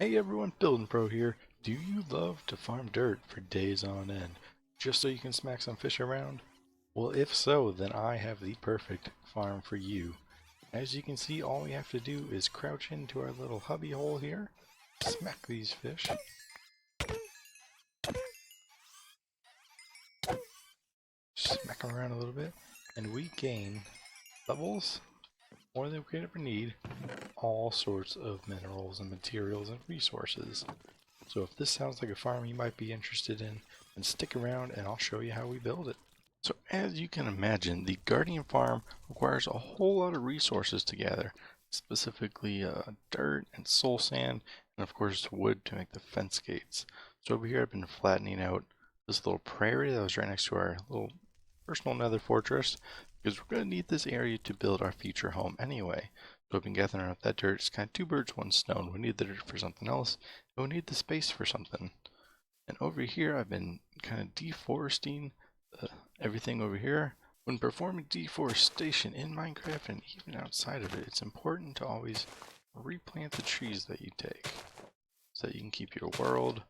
Hey everyone, BuildinPro here. Do you love to farm dirt for days on end, just so you can smack some fish around? Well, if so, then I have the perfect farm for you. As you can see, all we have to do is crouch into our little hubby hole here, smack these fish, smack them around a little bit, and we gain levels more than we could ever need, all sorts of minerals and materials and resources. So if this sounds like a farm you might be interested in, then stick around and I'll show you how we build it. So as you can imagine, the Guardian farm requires a whole lot of resources to gather, specifically dirt and soul sand, and of course wood to make the fence gates. So over here I've been flattening out this little prairie that was right next to our little personal nether fortress, because we're going to need this area to build our future home anyway. So I've been gathering up that dirt. It's kind of two birds, one stone. We need the dirt for something else, and we need the space for something. And over here, I've been kind of deforesting everything over here. When performing deforestation in Minecraft and even outside of it, it's important to always replant the trees that you take so that you can keep your world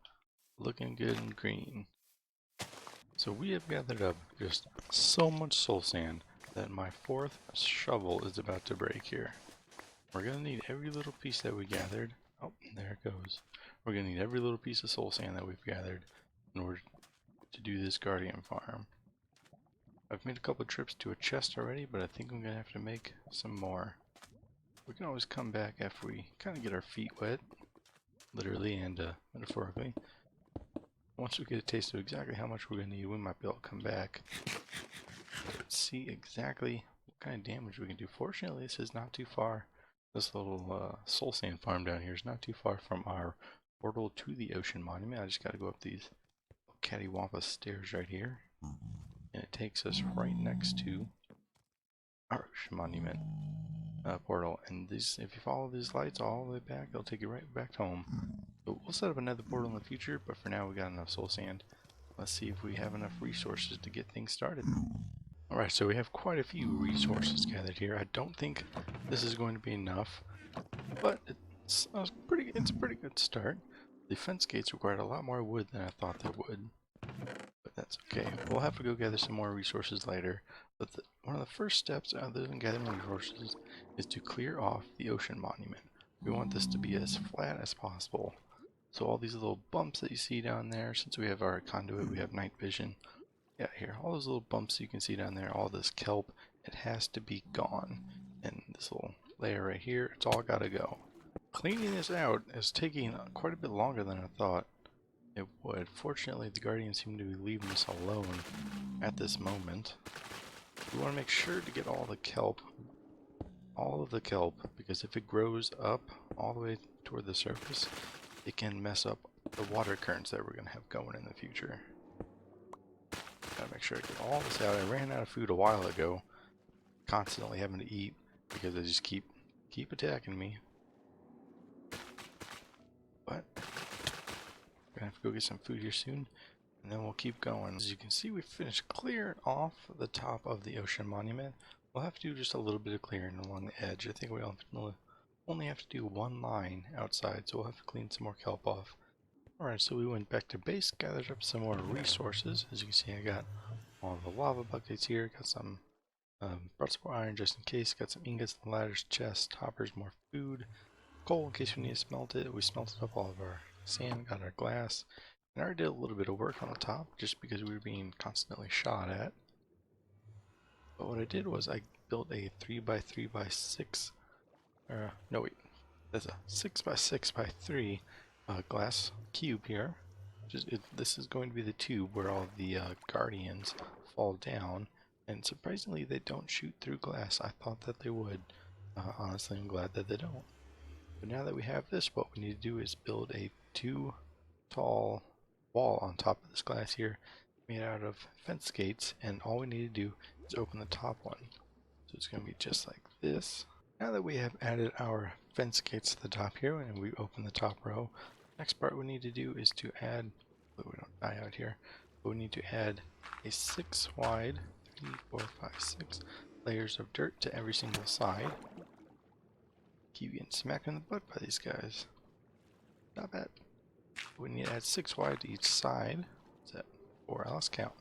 looking good and green. So we have gathered up just so much soul sand that my fourth shovel is about to break here. We're going to need every little piece that we gathered. Oh, there it goes. We're going to need every little piece of soul sand that we've gathered in order to do this guardian farm. I've made a couple trips to a chest already, but I think I'm going to have to make some more. We can always come back after we kind of get our feet wet, literally and metaphorically. Once we get a taste of exactly how much we're going to need, we might be able to come back and see exactly what kind of damage we can do. Fortunately, this is not too far. This little soul sand farm down here is not too far from our portal to the ocean monument. I just got to go up these cattywampus stairs right here, and it takes us right next to our ocean monument portal. And these, if you follow these lights all the way back, they'll take you right back home. So we'll set up another portal in the future, but for now we got enough soul sand. Let's see if we have enough resources to get things started. Alright, so we have quite a few resources gathered here. I don't think this is going to be enough, but it's a pretty good start. The fence gates required a lot more wood than I thought they would, but that's okay. We'll have to go gather some more resources later. But one of the first steps, other than gathering resources, is to clear off the ocean monument. We want this to be as flat as possible. So all these little bumps that you see down there, since we have our conduit, we have night vision. Yeah, here, all those little bumps you can see down there, all this kelp, it has to be gone. And this little layer right here, it's all gotta go. Cleaning this out is taking quite a bit longer than I thought it would. Fortunately, the Guardians seem to be leaving us alone at this moment. We want to make sure to get all of the kelp, because if it grows up all the way toward the surface, it can mess up the water currents that we're going to have going in the future. Gotta make sure I get all this out. I ran out of food a while ago, constantly having to eat because they just keep attacking me. But we're gonna have to go get some food here soon, and then we'll keep going. As you can see, we finished clearing off the top of the ocean monument. We'll have to do just a little bit of clearing along the edge. I think we only have to do one line outside, so we'll have to clean some more kelp off. Alright, so we went back to base, gathered up some more resources. As you can see, I got all the lava buckets here, got some brought some more iron just in case, got some ingots, ladders, chests, hoppers, more food, coal in case we need to smelt it. We smelted up all of our sand, got our glass, and I already did a little bit of work on the top just because we were being constantly shot at. But what I did was I built a 3x3x6, no wait, that's a 6x6x3 glass cube here. This is going to be the tube where all the guardians fall down, and surprisingly they don't shoot through glass. I thought that they would. Honestly, I'm glad that they don't. But now that we have this, what we need to do is build a 2 tall wall on top of this glass here, made out of fence gates, and all we need to do is open the top one. So it's going to be just like this. Now that we have added our fence gates to the top here, and we open the top row, next part we need to do is to add, so we don't die out here, but we need to add a 6 wide, 3, 4, 5, 6 layers of dirt to every single side. Keep getting smacked in the butt by these guys. Not bad. We need to add 6 wide to each side. Is that 4? I lost count.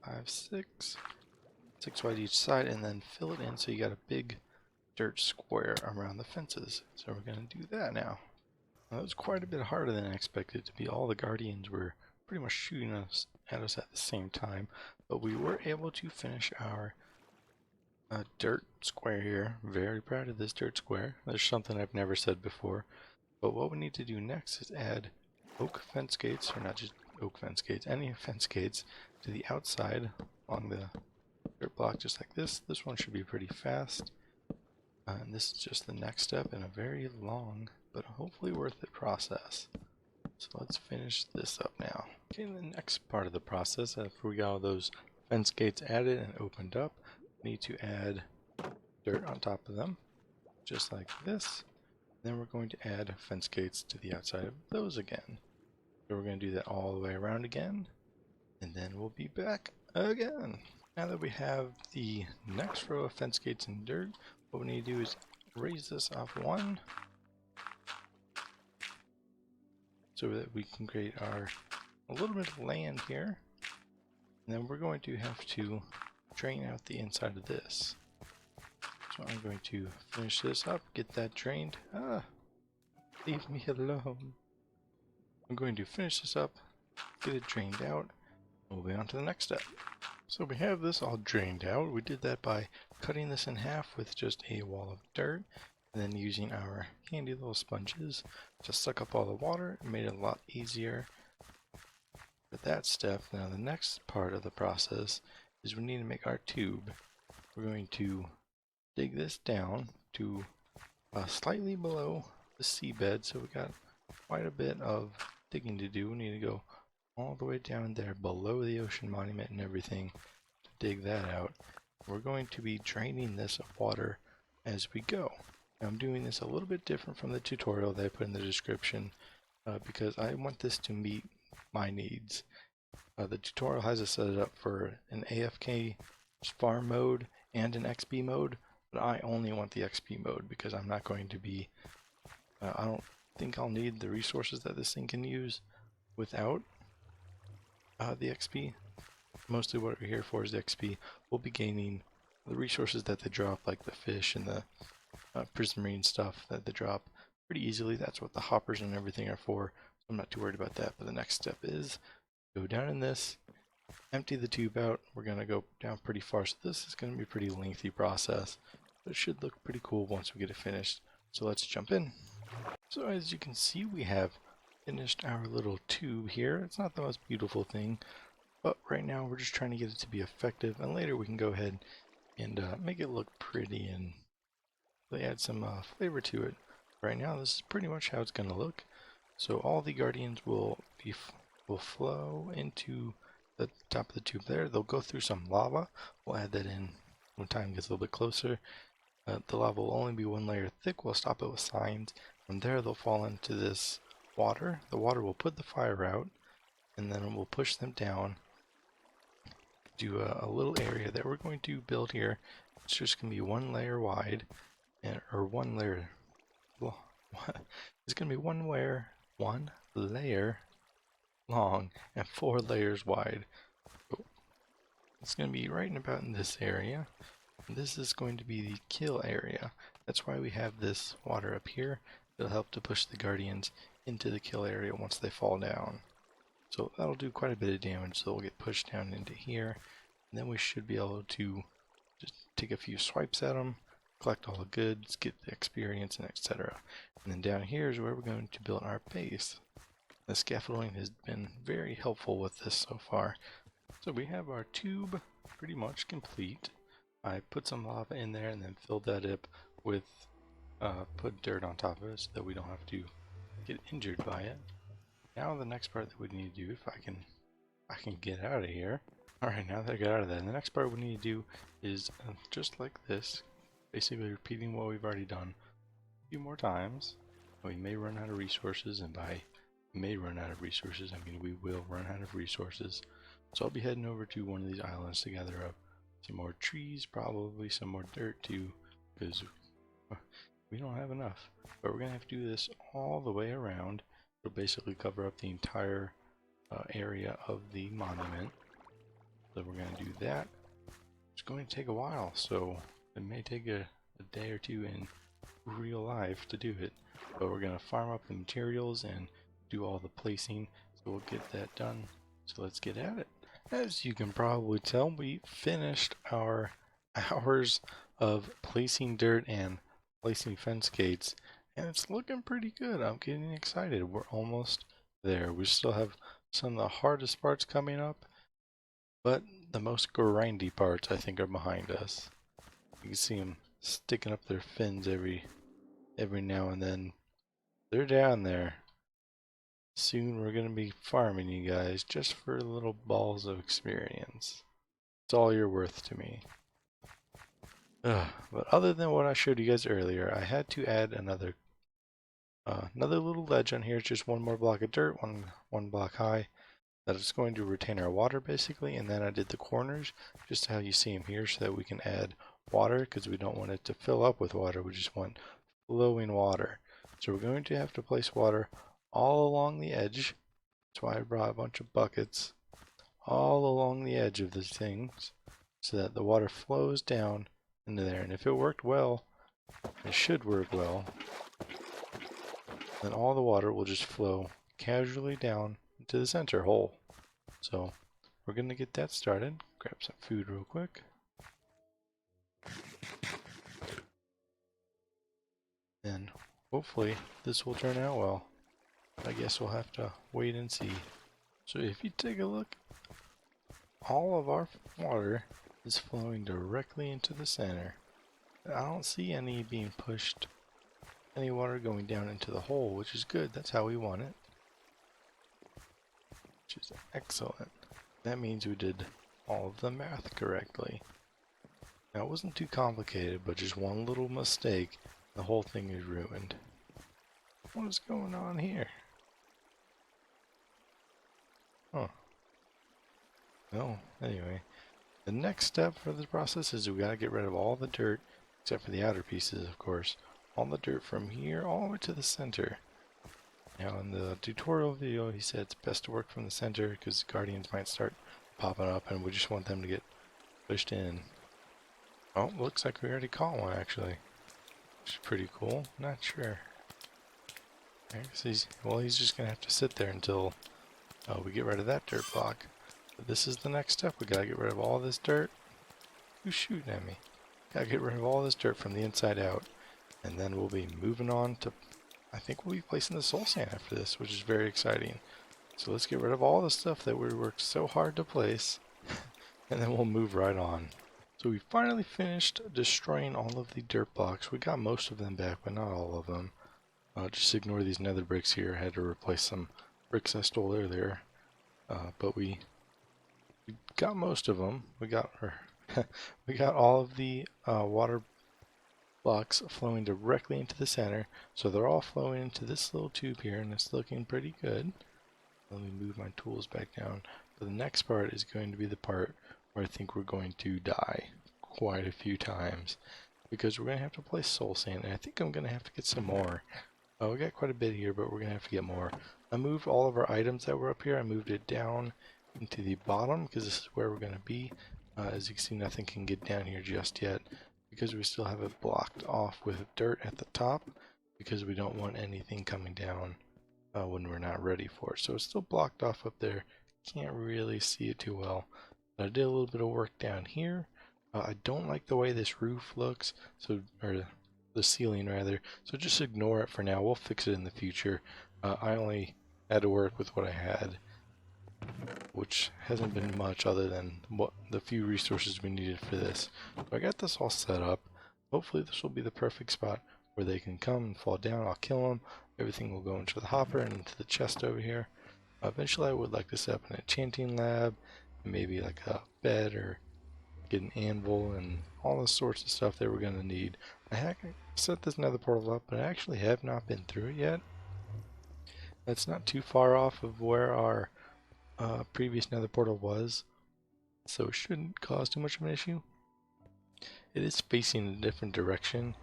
5, 6. 6 wide each side, and then fill it in so you got a big dirt square around the fences. So we're going to do that now. That was quite a bit harder than I expected to be. All the guardians were pretty much shooting at us at the same time, but we were able to finish our dirt square here. Very proud of this dirt square. There's something I've never said before. But what we need to do next is add oak fence gates, or not just oak fence gates, any fence gates to the outside along the dirt block just like this. This one should be pretty fast. And this is just the next step in a very long, but hopefully worth it process. So let's finish this up now. Okay, the next part of the process, after we got all those fence gates added and opened up, we need to add dirt on top of them, just like this. Then we're going to add fence gates to the outside of those again. So we're going to do that all the way around again, and then we'll be back again. Now that we have the next row of fence gates in dirt, what we need to do is raise this off one so that we can create a little bit of land here. And then we're going to have to drain out the inside of this. So I'm going to finish this up, get that drained. Leave me alone. I'm going to finish this up, get it drained out, and we'll be on to the next step. So we have this all drained out. We did that by cutting this in half with just a wall of dirt, and then using our handy little sponges to suck up all the water. It made it a lot easier for that step. Now the next part of the process is we need to make our tube. We're going to dig this down to slightly below the seabed, so we got quite a bit of digging to do. We need to go all the way down there below the ocean monument and everything to dig that out. We're going to be draining this of water as we go. Now I'm doing this a little bit different from the tutorial that I put in the description because I want this to meet my needs. The tutorial has it set up for an AFK farm mode and an XP mode, but I only want the XP mode because I'm not going to be, I don't think I'll need the resources that this thing can use without the XP. Mostly what we're here for is the XP. We'll be gaining the resources that they drop, like the fish and the prismarine stuff that they drop pretty easily. That's what the hoppers and everything are for. So I'm not too worried about that. But the next step is go down in this, empty the tube out. We're going to go down pretty far. So this is going to be a pretty lengthy process, but it should look pretty cool once we get it finished. So let's jump in. So as you can see, we have finished our little tube here. It's not the most beautiful thing, but right now we're just trying to get it to be effective, and later we can go ahead and make it look pretty and really add some flavor to it. Right now this is pretty much how it's going to look. So all the guardians will flow into the top of the tube there. They'll go through some lava. We'll add that in when time gets a little bit closer. The lava will only be one layer thick. We'll stop it with signs. From there they'll fall into this water. The water will put the fire out, and then we'll push them down to a little area that we're going to build here. It's just going to be one layer wide, or one layer. Well, it's going to be one layer long and 4 layers wide. So it's going to be right about in this area. And this is going to be the kill area. That's why we have this water up here. It'll help to push the guardians into the kill area once they fall down. So that'll do quite a bit of damage, so they'll get pushed down into here. And then we should be able to just take a few swipes at them, collect all the goods, get the experience, and etc. And then down here is where we're going to build our base. The scaffolding has been very helpful with this so far. So we have our tube pretty much complete. I put some lava in there and then filled that up with put dirt on top of it so that we don't have to get injured by it. Now the next part that we need to do, if I can get out of here. Alright, now that I got out of that, the next part we need to do is just like this, basically repeating what we've already done a few more times. We may run out of resources, and by may run out of resources, I mean we will run out of resources. So I'll be heading over to one of these islands to gather up some more trees, probably some more dirt too, because we don't have enough. But we're going to have to do this all the way around. It'll basically cover up the entire area of the monument. So we're going to do that. It's going to take a while, so it may take a day or two in real life to do it. But we're going to farm up the materials and do all the placing, so we'll get that done. So let's get at it. As you can probably tell, we finished our hours of placing dirt and placing fence gates, and it's looking pretty good. I'm getting excited. We're almost there. We still have some of the hardest parts coming up, but the most grindy parts I think are behind us. You can see them sticking up their fins every now and then. They're down there. Soon we're going to be farming you guys just for little balls of experience. It's all you're worth to me. But other than what I showed you guys earlier, I had to add another little ledge on here. It's just one more block of dirt, one block high. That is going to retain our water basically, and then I did the corners just how you see them here so that we can add water because we don't want it to fill up with water. We just want flowing water. So we're going to have to place water all along the edge. That's why I brought a bunch of buckets all along the edge of the things so that the water flows down into there. And if it worked well, it should work well, then all the water will just flow casually down into the center hole. So we're going to get that started. Grab some food real quick. And hopefully this will turn out well. I guess we'll have to wait and see. So if you take a look, all of our water is flowing directly into the center. I don't see any being pushed, any water going down into the hole, which is good. That's how we want it. Which is excellent. That means we did all of the math correctly. Now it wasn't too complicated, but just one little mistake, the whole thing is ruined. What is going on here? Huh. Well, anyway, the next step for this process is we gotta get rid of all the dirt, except for the outer pieces, of course. All the dirt from here all the way to the center. Now in the tutorial video, he said it's best to work from the center because guardians might start popping up and we just want them to get pushed in. Oh, looks like we already caught one actually. Which is pretty cool. Not sure. I guess he's just gonna have to sit there until we get rid of that dirt block. But this is the next step. We gotta get rid of all this dirt. Who's shooting at me? Gotta get rid of all this dirt from the inside out. And then we'll be moving on to, I think we'll be placing the soul sand after this, which is very exciting. So let's get rid of all the stuff that we worked so hard to place. And then we'll move right on. So we finally finished destroying all of the dirt blocks. We got most of them back, but not all of them. Just ignore these nether bricks here. I had to replace some bricks I stole earlier. But we got most of them. We got all of the water blocks flowing directly into the center. So they're all flowing into this little tube here, and it's looking pretty good. Let me move my tools back down. But the next part is going to be the part where I think we're going to die quite a few times. Because we're going to have to place soul sand, and I think I'm going to have to get some more. We got quite a bit here, but we're going to have to get more. I moved all of our items that were up here. I moved it down into the bottom because this is where we're going to be. As you can see, nothing can get down here just yet because we still have it blocked off with dirt at the top because we don't want anything coming down when we're not ready for it. So it's still blocked off up there. Can't really see it too well. But I did a little bit of work down here. I don't like the way this roof looks, or the ceiling rather, so just ignore it for now. We'll fix it in the future. I only had to work with what I had, which hasn't been much other than what the few resources we needed for this. So I got this all set up. Hopefully this will be the perfect spot where they can come and fall down. I'll kill them. Everything will go into the hopper and into the chest over here. Eventually I would like to set up an enchanting lab, and maybe like a bed, or get an anvil and all the sorts of stuff that we're going to need. I have set this nether portal up, but I actually have not been through it yet. That's not too far off of where our previous nether portal was, so it shouldn't cause too much of an issue. It is facing a different direction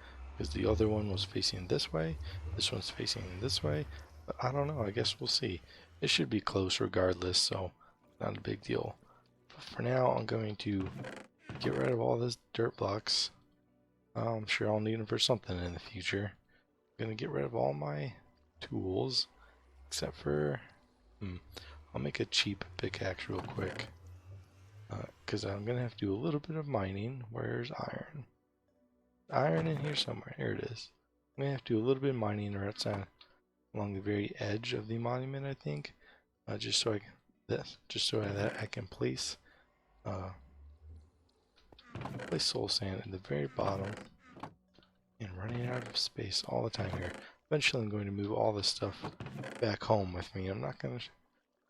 because the other one was facing this way, this one's facing this way, but I don't know, I guess we'll see. It should be close regardless, so not a big deal. But for now, I'm going to get rid of all this dirt blocks. I'm sure I'll need them for something in the future. I'm gonna get rid of all my tools, except for, I'll make a cheap pickaxe real quick, because I'm gonna have to do a little bit of mining. Where's iron? Iron in here somewhere. Here it is. I'm gonna have to do a little bit of mining or outside along the very edge of the monument, I think, just so that I can place soul sand at the very bottom. And running out of space all the time here. Eventually, I'm going to move all this stuff back home with me. I'm not gonna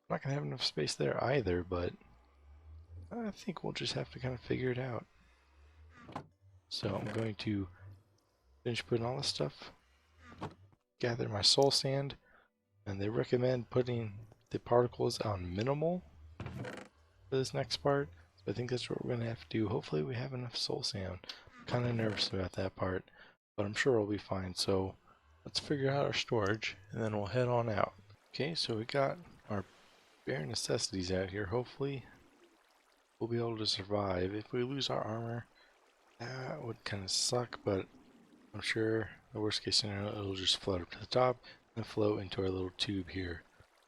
have enough space there either, but I think we'll just have to kind of figure it out. So I'm going to finish putting all this stuff, gather my soul sand, and they recommend putting the particles on minimal for this next part. So I think that's what we're going to have to do. Hopefully we have enough soul sand. I'm kind of nervous about that part, but I'm sure we'll be fine. So let's figure out our storage, and then we'll head on out. Okay, so we got our bare necessities out here. Hopefully we'll be able to survive. If we lose our armor, that would kind of suck, but I'm sure the worst case scenario, it'll just float up to the top and float into our little tube here.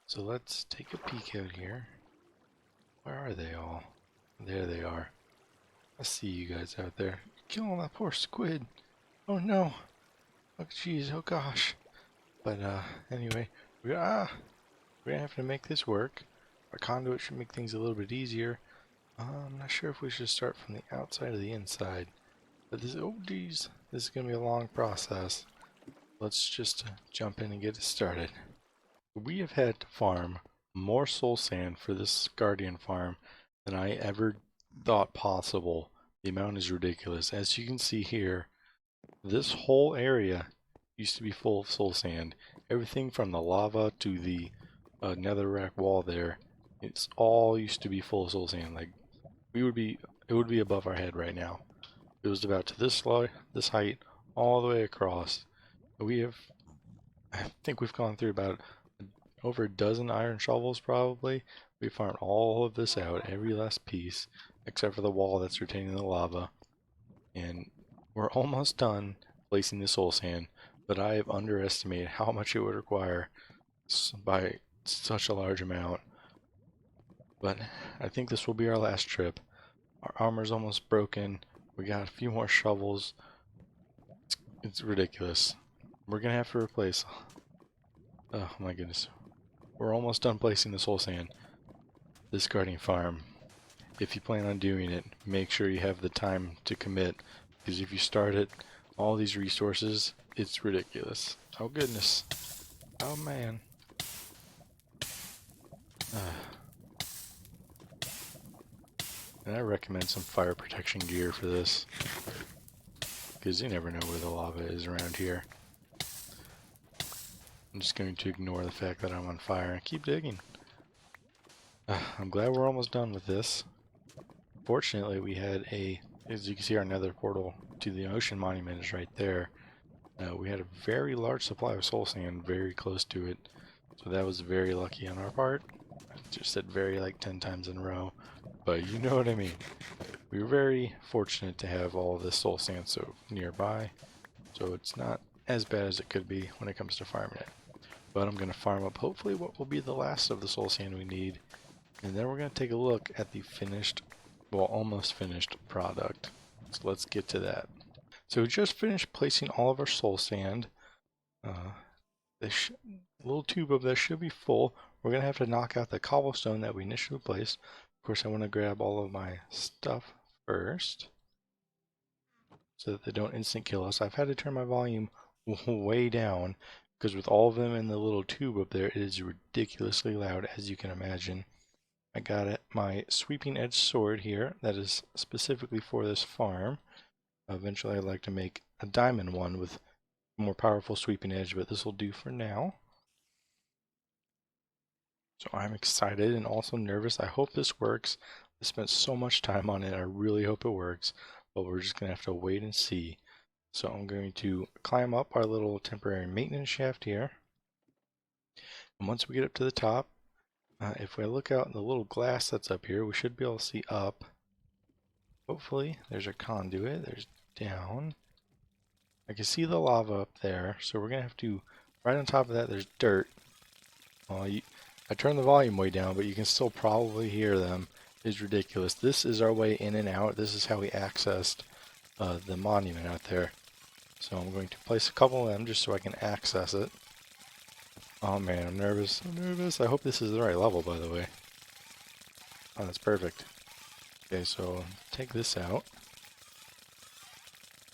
So let's take a peek out here. Where are they all? There they are. I see you guys out there. Killing that poor squid. Oh no. Oh jeez, oh gosh. But anyway, we're gonna have to make this work. Our conduit should make things a little bit easier. I'm not sure if we should start from the outside or the inside. But this, oh geez, this is gonna be a long process. Let's just jump in and get it started. We have had to farm more soul sand for this guardian farm than I ever thought possible. The amount is ridiculous. As you can see here, this whole area used to be full of soul sand. Everything from the lava to the netherrack wall there, it's all used to be full of soul sand. Like it would be above our head right now. It was about to this height, all the way across. I think we've gone through about over a dozen iron shovels probably. We farmed all of this out, every last piece, except for the wall that's retaining the lava. And we're almost done placing the soul sand, but I have underestimated how much it would require by such a large amount. But I think this will be our last trip. Our armor's almost broken. We got a few more shovels. It's ridiculous. We're gonna have to replace. Oh my goodness. We're almost done placing the soul sand. This guardian farm. If you plan on doing it, make sure you have the time to commit. Because if you start it, all these resources, it's ridiculous. Oh goodness. Oh man. And I recommend some fire protection gear for this. Because you never know where the lava is around here. I'm just going to ignore the fact that I'm on fire and keep digging. I'm glad we're almost done with this. Fortunately, we had as you can see, our nether portal to the ocean monument is right there. We had a very large supply of soul sand very close to it. So that was very lucky on our part. I just said very like 10 times in a row. But you know what I mean. We were very fortunate to have all of this soul sand so nearby. So it's not as bad as it could be when it comes to farming it. But I'm going to farm up hopefully what will be the last of the soul sand we need. And then we're going to take a look at the finished, well, almost finished product. So let's get to that. So we just finished placing all of our soul sand. This little tube of this should be full. We're going to have to knock out the cobblestone that we initially placed. Of course, I want to grab all of my stuff first so that they don't instant kill us. I've had to turn my volume way down because with all of them in the little tube up there, it is ridiculously loud, as you can imagine. I got my sweeping edge sword here that is specifically for this farm. Eventually I'd like to make a diamond one with more powerful sweeping edge, but this will do for now. So I'm excited and also nervous. I hope this works. I spent so much time on it. I really hope it works, but we're just gonna have to wait and see. So I'm going to climb up our little temporary maintenance shaft here. And once we get up to the top, if we look out in the little glass that's up here, we should be able to see up. Hopefully, there's a conduit. There's down. I can see the lava up there, so we're going to have to, right on top of that, there's dirt. I turned the volume way down, but you can still probably hear them. It's ridiculous. This is our way in and out. This is how we accessed the monument out there. So I'm going to place a couple of them just so I can access it. Oh man, I'm nervous. I'm nervous. I hope this is the right level, by the way. Oh, that's perfect. Okay, so take this out.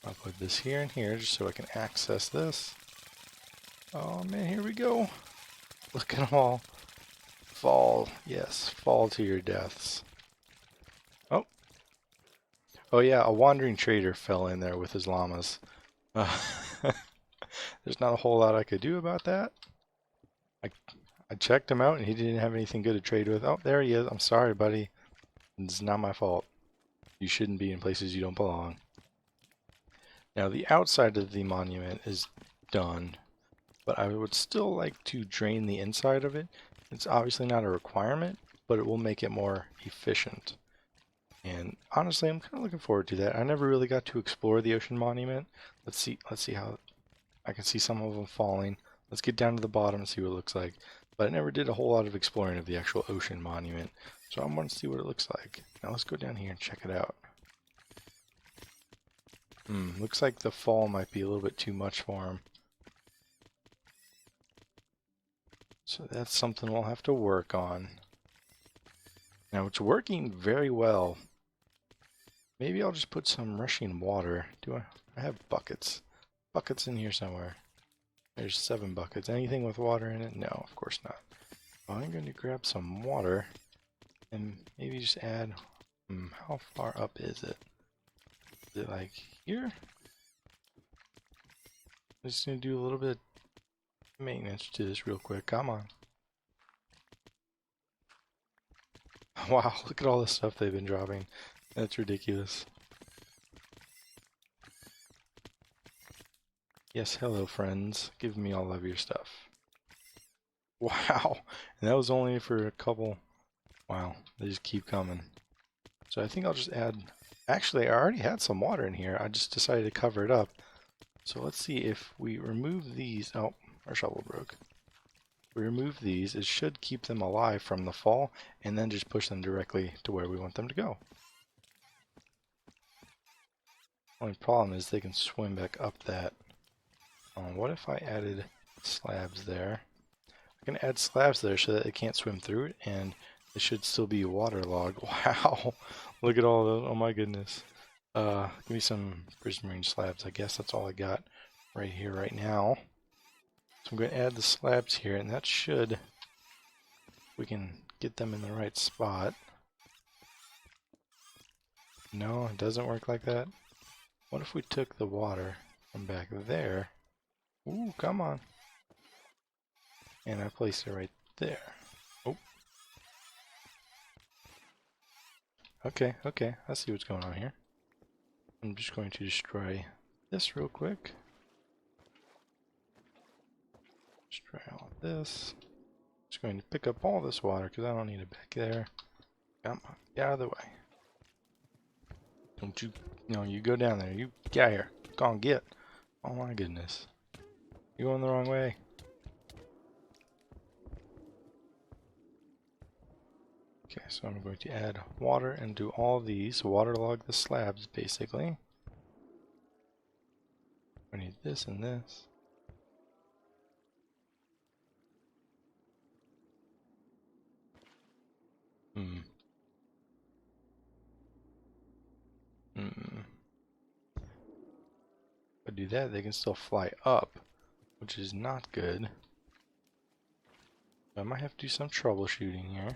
I'll put this here and here just so I can access this. Oh man, here we go. Look at them all. Fall. Yes, fall to your deaths. Oh. Oh yeah, a wandering trader fell in there with his llamas. There's not a whole lot I could do about that. I checked him out and he didn't have anything good to trade with. Oh, there he is. I'm sorry, buddy. It's not my fault. You shouldn't be in places you don't belong. Now, the outside of the monument is done, but I would still like to drain the inside of it. It's obviously not a requirement, but it will make it more efficient. And honestly, I'm kind of looking forward to that. I never really got to explore the ocean monument. Let's see how I can see some of them falling. Let's get down to the bottom and see what it looks like. But I never did a whole lot of exploring of the actual ocean monument, so I want to see what it looks like. Now let's go down here and check it out. Looks like the fall might be a little bit too much for him. So that's something we'll have to work on. Now it's working very well. Maybe I'll just put some rushing water. I have buckets. Buckets in here somewhere. There's 7 buckets. Anything with water in it? No, of course not. Well, I'm going to grab some water and maybe just add, how far up is it? Is it like here? I'm just going to do a little bit of maintenance to this real quick. Come on. Wow, look at all the stuff they've been dropping. That's ridiculous. Yes, hello friends. Give me all of your stuff. Wow, and that was only for a couple. Wow, they just keep coming. So I think I'll just add, actually I already had some water in here. I just decided to cover it up. So let's see if we remove these. Oh, our shovel broke. If we remove these, it should keep them alive from the fall and then just push them directly to where we want them to go. Only problem is they can swim back up that. What if I added slabs there? I can add slabs there so that it can't swim through it, and it should still be waterlogged. Wow, look at all those. Oh my goodness. Give me some prismarine slabs. I guess that's all I got right here, right now. So I'm going to add the slabs here, and that should, we can get them in the right spot. No, it doesn't work like that. What if we took the water from back there? Ooh, come on. And I placed it right there. Oh. Okay, I see what's going on here. I'm just going to destroy this real quick. Destroy all of this. Just going to pick up all this water because I don't need it back there. Come on, get out of the way. Don't you, no, you go down there. You get out here. Go on, get. Oh my goodness. You're going the wrong way. Okay, so I'm going to add water and do all these. Waterlog the slabs, basically. I need this and this. If I do that, they can still fly up, which is not good. I might have to do some troubleshooting here.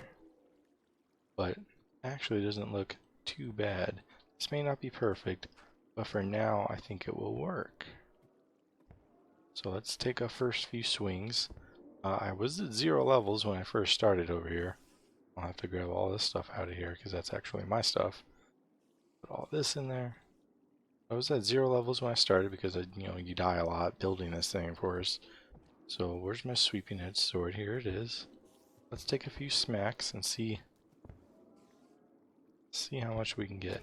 But actually it doesn't look too bad. This may not be perfect, but for now I think it will work. So let's take our first few swings. I was at 0 levels when I first started over here. I'll have to grab all this stuff out of here because that's actually my stuff. Put all this in there. I was at 0 levels when I started because you die a lot building this thing, of course. So where's my sweeping edge sword? Here it is. Let's take a few smacks and see how much we can get.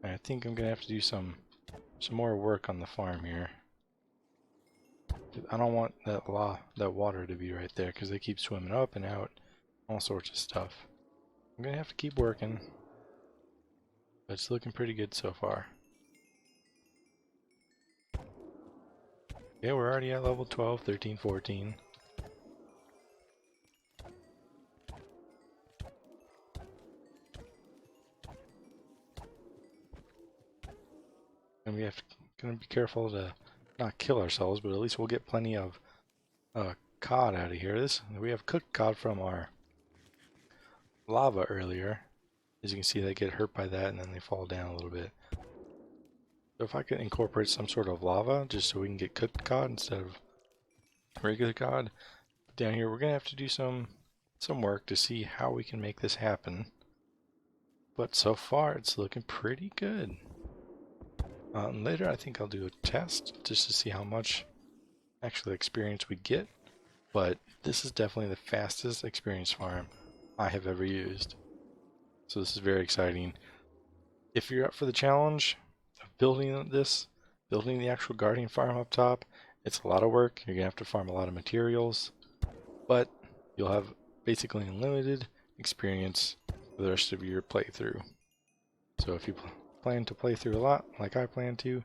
And I think I'm gonna have to do some more work on the farm here. I don't want that water to be right there because they keep swimming up and out, all sorts of stuff. I'm gonna have to keep working, but it's looking pretty good so far. Yeah, we're already at level 12, 13, 14. And we have to gonna be careful to not kill ourselves, but at least we'll get plenty of cod out of here. We have cooked cod from our lava earlier. As you can see, they get hurt by that and then they fall down a little bit. So if I could incorporate some sort of lava just so we can get cooked cod instead of regular cod down here, we're gonna have to do some work to see how we can make this happen. But so far it's looking pretty good. And later I think I'll do a test just to see how much actual experience we get. But this is definitely the fastest experience farm I have ever used. So this is very exciting. If you're up for the challenge of building the actual guardian farm up top, it's a lot of work. You're gonna have to farm a lot of materials, but you'll have basically unlimited experience for the rest of your playthrough. So if you plan to play through a lot, like I plan to,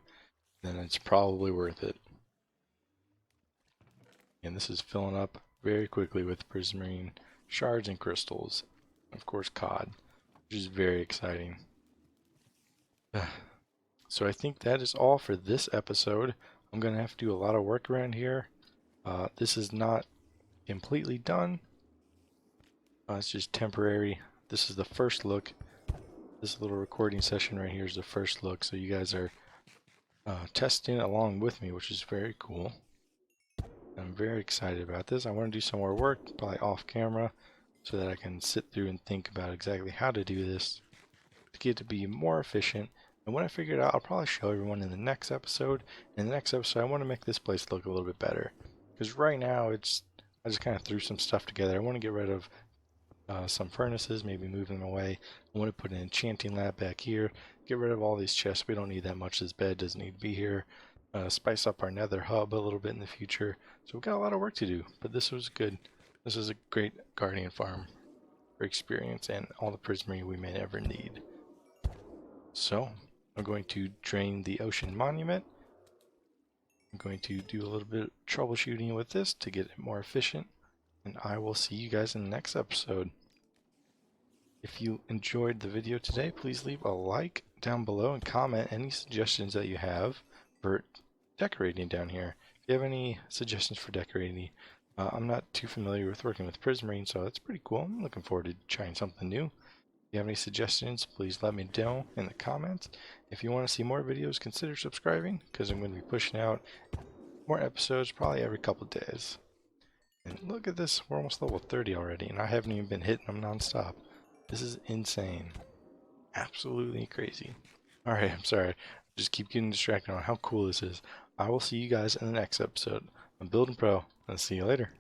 then it's probably worth it. And this is filling up very quickly with prismarine shards and crystals. Of course, cod, which is very exciting. So I think that is all for this episode. I'm going to have to do a lot of work around here. This is not completely done. It's just temporary. This is the first look. This little recording session right here is the first look. So you guys are testing along with me, which is very cool. I'm very excited about this. I want to do some more work, probably off camera, so that I can sit through and think about exactly how to do this to get it to be more efficient. And when I figure it out, I'll probably show everyone in the next episode. In the next episode, I want to make this place look a little bit better. Because right now, I just kind of threw some stuff together. I want to get rid of some furnaces, maybe move them away. I want to put an enchanting lab back here. Get rid of all these chests. We don't need that much. This bed doesn't need to be here. Spice up our Nether Hub a little bit in the future. So we've got a lot of work to do, but this was good. This is a great guardian farm for experience and all the prismarine we may ever need. So I'm going to drain the ocean monument. I'm going to do a little bit of troubleshooting with this to get it more efficient, and I will see you guys in the next episode. If you enjoyed the video today, please leave a like down below and comment any suggestions that you have for decorating down here. If you have any suggestions for decorating, I'm not too familiar with working with prismarine, so that's pretty cool. I'm looking forward to trying something new. If you have any suggestions, please let me know in the comments. If you want to see more videos, consider subscribing, because I'm going to be pushing out more episodes probably every couple days. And look at this, we're almost level 30 already, and I haven't even been hitting them non-stop. This is insane. Absolutely crazy. Alright, I'm sorry. Just keep getting distracted on how cool this is. I will see you guys in the next episode. I'm BuildinPro, and see you later.